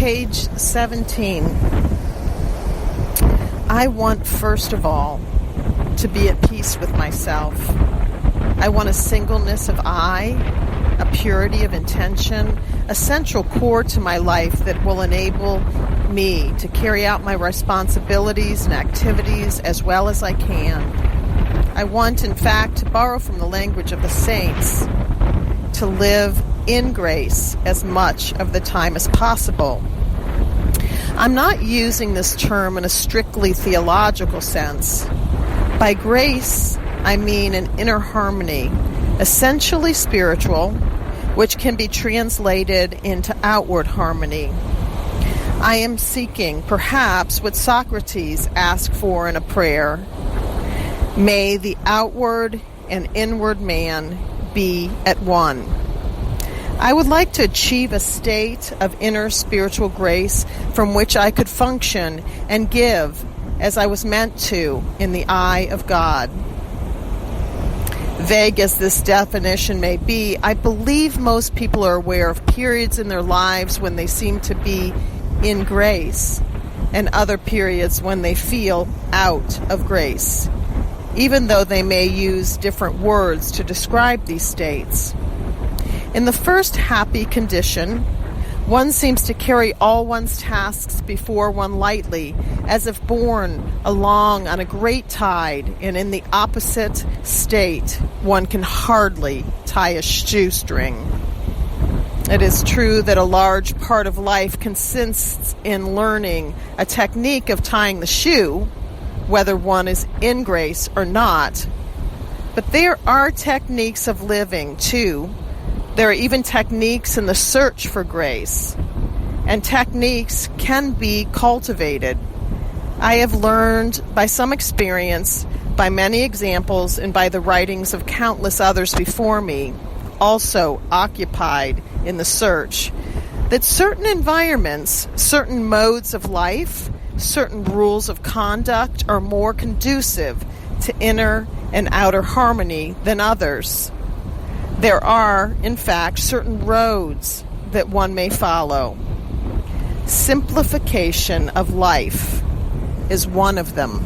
Page 17. I want, first of all, to be at peace with myself. I want a singleness of eye, a purity of intention, a central core to my life that will enable me to carry out my responsibilities and activities as well as I can. I want, in fact, to borrow from the language of the saints, to live in grace as much of the time as possible. I'm not using this term in a strictly theological sense. By grace, I mean an inner harmony, essentially spiritual, which can be translated into outward harmony. I am seeking, perhaps, what Socrates asked for in a prayer. May the outward and inward man be at one. I would like to achieve a state of inner spiritual grace from which I could function and give as I was meant to in the eye of God. Vague as this definition may be, I believe most people are aware of periods in their lives when they seem to be in grace and other periods when they feel out of grace, even though they may use different words to describe these states. In the first happy condition, one seems to carry all one's tasks before one lightly, as if borne along on a great tide, and in the opposite state, one can hardly tie a shoestring. It is true that a large part of life consists in learning a technique of tying the shoe, whether one is in grace or not. But there are techniques of living, too. There are even techniques in the search for grace, and techniques can be cultivated. I have learned by some experience, by many examples, and by the writings of countless others before me, also occupied in the search, that certain environments, certain modes of life, certain rules of conduct are more conducive to inner and outer harmony than others. There are, in fact, certain roads that one may follow. Simplification of life is one of them.